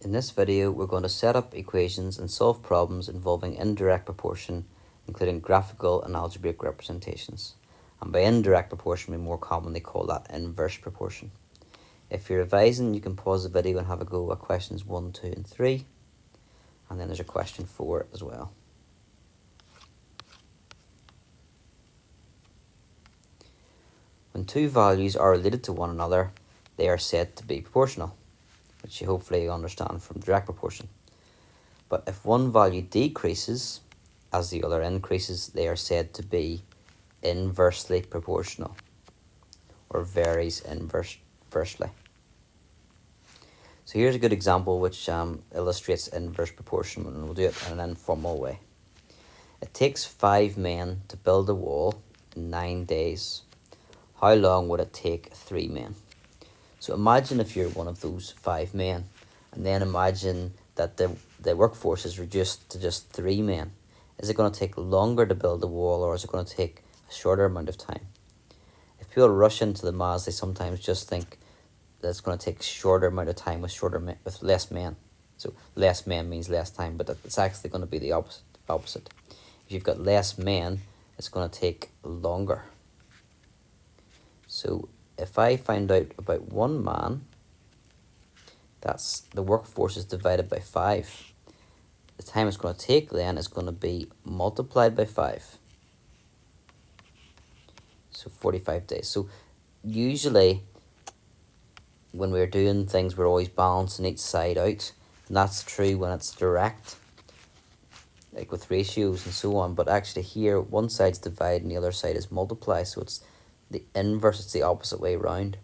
In this video, we're going to set up equations and solve problems involving indirect proportion, including graphical and algebraic representations. And by indirect proportion, we more commonly call that inverse proportion. If you're revising, you can pause the video and have a go at questions 1, 2 and 3. And then there's a question 4 as well. When two values are related to one another, they are said to be proportional, which you hopefully understand from direct proportion. But if one value decreases as the other increases, they are said to be inversely proportional, or varies inversely. So here's a good example which illustrates inverse proportion, and we'll do it in an informal way. It takes 5 men to build a wall in 9 days. How long would it take 3 men? So imagine if you're one of those 5 men, and then imagine that the workforce is reduced to just 3 men. Is it going to take longer to build a wall, or is it going to take a shorter amount of time? If people rush into the maths, they sometimes just think that it's going to take a shorter amount of time with less men. So less men means less time, but it's actually going to be the opposite. If you've got less men, it's going to take longer. So if I find out about 1 man, that's the workforce is divided by 5. The time it's going to take then is going to be multiplied by 5. So 45 days. So usually when we're doing things, we're always balancing each side out. And that's true when it's direct, like with ratios and so on. But actually here, one side's divided and the other side is multiplied. So it's the inverse, it's the opposite way around.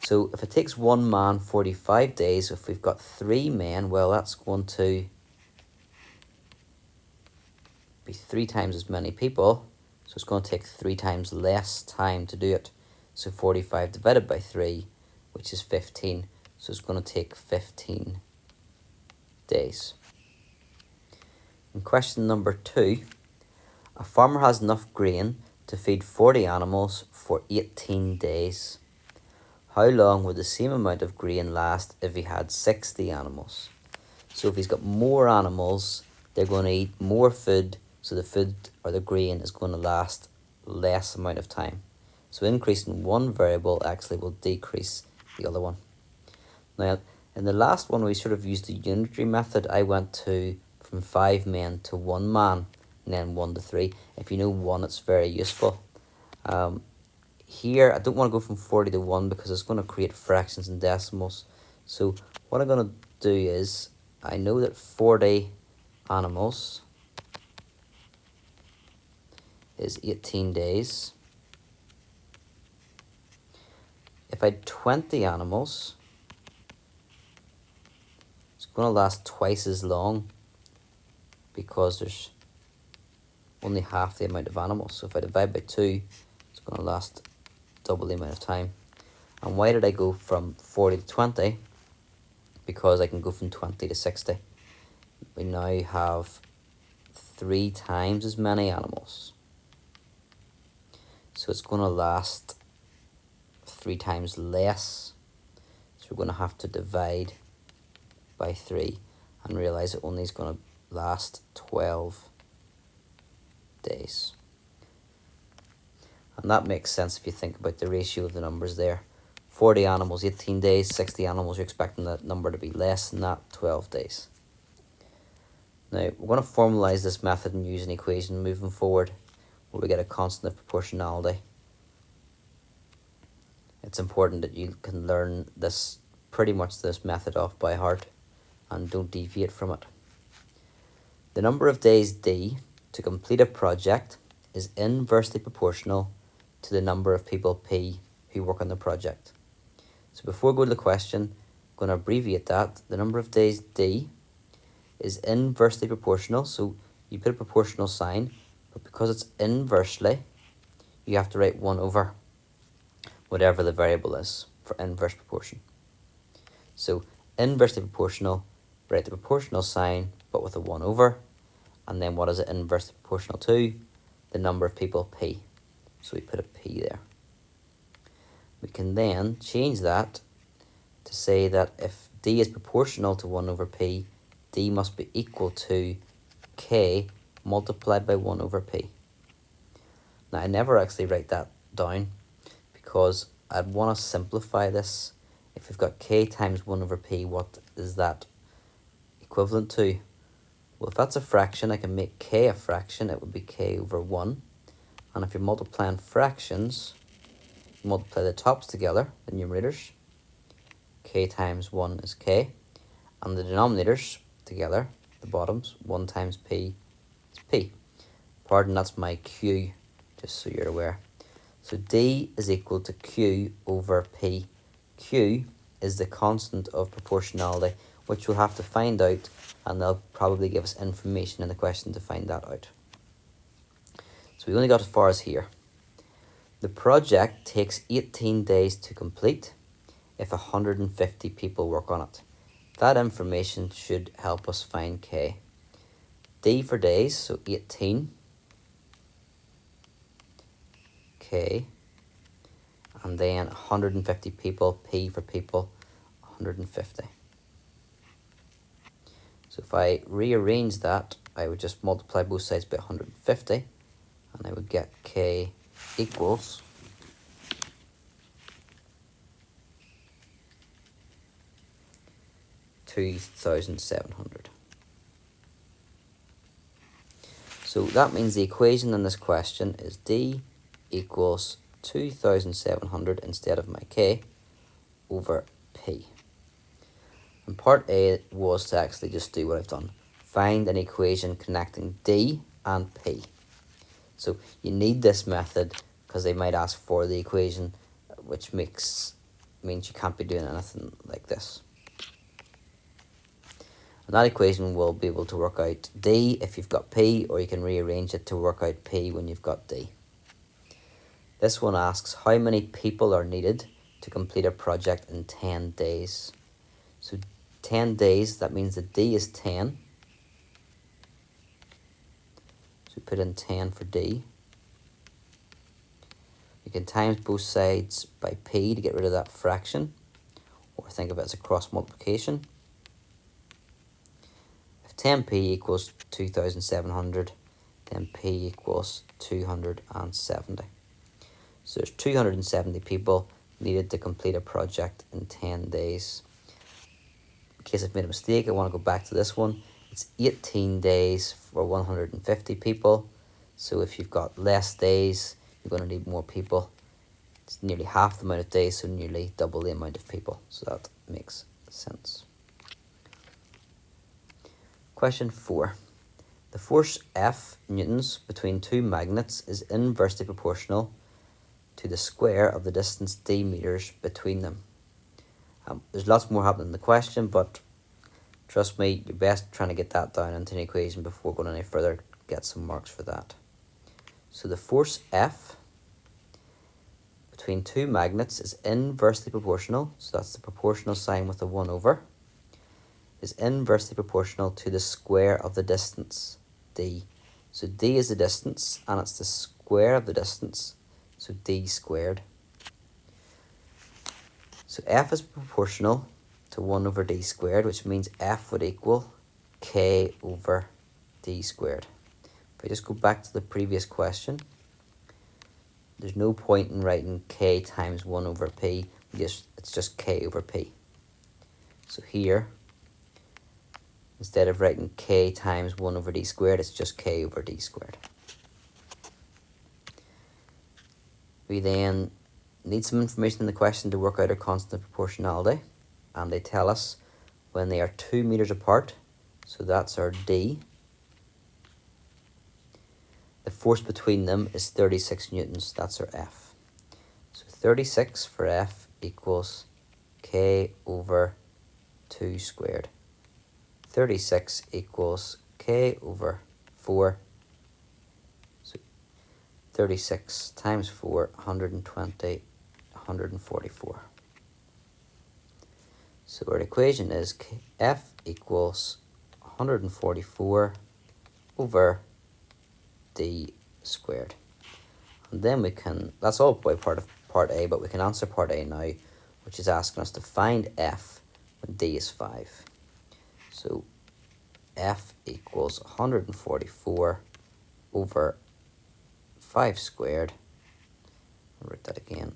So if it takes 1 man 45 days, if we've got 3 men, well, that's going to be 3 times as many people. So it's going to take 3 times less time to do it. So 45 divided by 3, which is 15. So it's going to take 15 days. In question number 2, a farmer has enough grain to feed 40 animals for 18 days. How long would the same amount of grain last if he had 60 animals? So if he's got more animals, they're going to eat more food, so the food or the grain is going to last less amount of time. So increasing one variable actually will decrease the other one. Now, in the last one, we sort of used the unitary method. I went from 5 men to 1 man, and then 1 to 3. If you know 1, it's very useful. Here, I don't want to go from 40 to 1 because it's going to create fractions and decimals. So what I'm going to do is, I know that 40 animals is 18 days. If I had 20 animals, it's going to last twice as long because there's only half the amount of animals. So if I divide by 2, it's going to last double the amount of time. And why did I go from 40 to 20? Because I can go from 20 to 60. We now have 3 times as many animals. So it's going to last 3 times less. So we're going to have to divide by 3 and realize it only is going to last 12 days. And that makes sense if you think about the ratio of the numbers there. 40 animals, 18 days, 60 animals, you're expecting that number to be less than that, 12 days. Now, we're going to formalize this method and use an equation moving forward where we get a constant of proportionality. It's important that you can learn this method off by heart and don't deviate from it. The number of days D to complete a project is inversely proportional to the number of people P who work on the project. So before we go to the question, I'm going to abbreviate that. The number of days D is inversely proportional. So you put a proportional sign, but because it's inversely, you have to write 1 over whatever the variable is for inverse proportion. So inversely proportional, write the proportional sign, but with a 1 over. And then what is it inversely proportional to? The number of people P. So we put a P there. We can then change that to say that if d is proportional to 1 over p, d must be equal to k multiplied by 1 over p. Now, I never actually write that down because I'd want to simplify this. If we've got k times 1 over p, what is that equivalent to? Well, if that's a fraction, I can make k a fraction. It would be k over 1. And if you're multiplying fractions, you multiply the tops together, the numerators. K times 1 is k. And the denominators together, the bottoms, 1 times p is p. Pardon, that's my q, just so you're aware. So d is equal to q over p. Q is the constant of proportionality, which we'll have to find out, and they'll probably give us information in the question to find that out. So we only got as far as here. The project takes 18 days to complete if 150 people work on it. That information should help us find k. D for days, so 18. K. And then 150 people, P for people, 150. So if I rearrange that, I would just multiply both sides by 150, and I would get K equals 2,700. So that means the equation in this question is D equals 2,700 instead of my K over P. And part A was to actually just do what I've done. Find an equation connecting D and P. So you need this method because they might ask for the equation, which means you can't be doing anything like this. And that equation will be able to work out D if you've got P, or you can rearrange it to work out P when you've got D. This one asks how many people are needed to complete a project in 10 days. So 10 days, that means that D is 10. So put in 10 for D. You can times both sides by P to get rid of that fraction, or think of it as a cross multiplication. 10p equals 2,700, then p equals 270. So there's 270 people needed to complete a project in 10 days. In case I've made a mistake, I want to go back to this one. It's 18 days for 150 people. So if you've got less days, you're going to need more people. It's nearly half the amount of days, so nearly double the amount of people. So that makes sense. Question 4. The force F newtons between two magnets is inversely proportional to the square of the distance d meters between them. There's lots more happening in the question, but trust me, you're best trying to get that down into an equation before going any further. Get some marks for that. So the force F between two magnets is inversely proportional, so that's the proportional sign with a 1 over, is inversely proportional to the square of the distance, d. So d is the distance, and it's the square of the distance, so d squared. So F is proportional to 1 over d squared, which means F would equal k over d squared. If I just go back to the previous question, there's no point in writing k times 1 over p, it's just k over p. So here, instead of writing k times 1 over d squared, it's just k over d squared. We then need some information in the question to work out our constant of proportionality. And they tell us when they are 2 meters apart, so that's our d. The force between them is 36 newtons, that's our F. So 36 for F equals k over 2 squared. 36 equals k over 4. So 36 times 4, 120, 144. So our equation is F equals 144 over d squared. And then we can, that's all by part of part A, but we can answer part A now which is asking us to find f when d is 5. So f equals 144 over 5 squared. I'll write that again.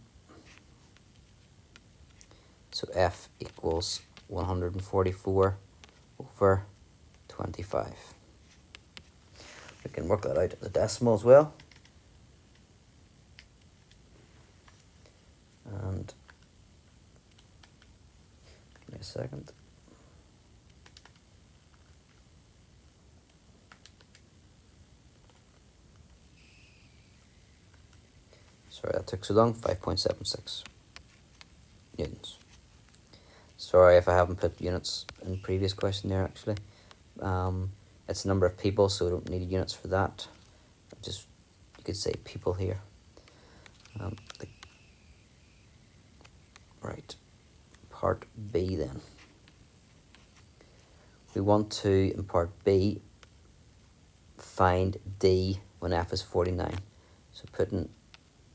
So f equals 144 over 25. We can work that out as a decimal as well. And give me a second. Sorry that took so long. 5.76 newtons. Sorry if I haven't put units in the previous question there actually. It's the number of people, so we don't need units for that. Just, you could say people here. Right, part B then. We want to, in part B, find D when f is 49. So putting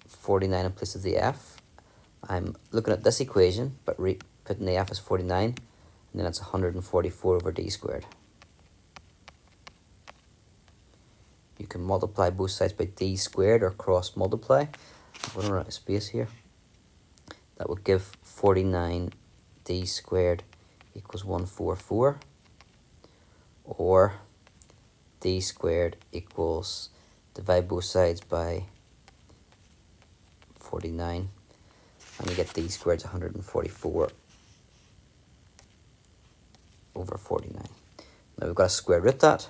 49 in place of the f, I'm looking at this equation, but putting the f as 49, and then it's 144 over d squared. You can multiply both sides by d squared or cross multiply. I'm going to run out of space here. That would give 49 d squared equals 144, or d squared equals, divide both sides by 49, and you get d squared is 144 over 49. Now we've got to square root that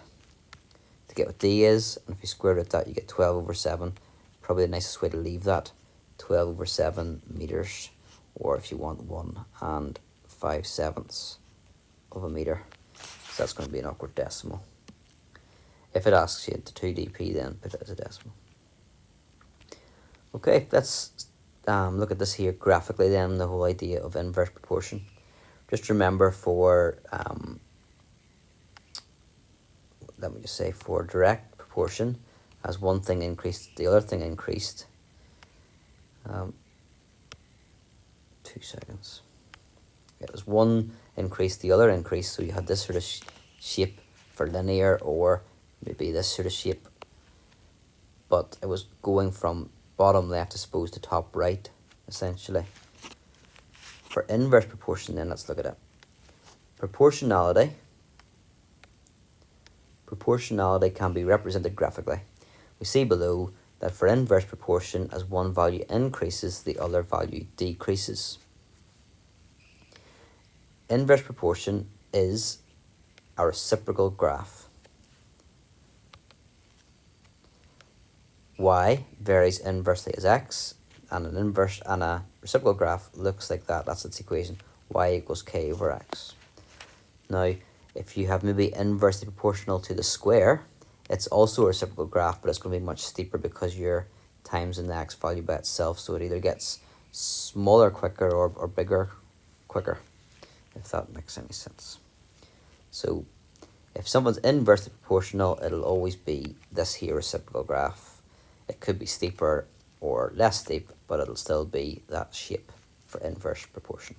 to get what d is, and if you square root that you get 12 over 7. Probably the nicest way to leave that, 12 over 7 meters, or if you want 1 and 5/7 of a meter. So that's going to be an awkward decimal. If it asks you to 2dp, then put it as a decimal. Okay, let's look at this here graphically then, the whole idea of inverse proportion. Just remember for, let me just say, for direct proportion, as one thing increased, the other thing increased. 2 seconds. It was one increased, the other increased, so you had this sort of shape for linear, or maybe this sort of shape, but it was going from bottom left, I suppose, to top right, essentially. For inverse proportion then, let's look at it. Proportionality can be represented graphically. We see below that for inverse proportion, as one value increases, the other value decreases. Inverse proportion is a reciprocal graph. Y varies inversely as x, and an inverse and a reciprocal graph looks like that. That's its equation. Y equals k over x. Now, if you have maybe inversely proportional to the square, it's also a reciprocal graph, but it's going to be much steeper because you're times in the x value by itself. So it either gets smaller quicker or bigger quicker, if that makes any sense. So if someone's inversely proportional, it'll always be this here reciprocal graph. It could be steeper or less steep, but it'll still be that shape for inverse proportion.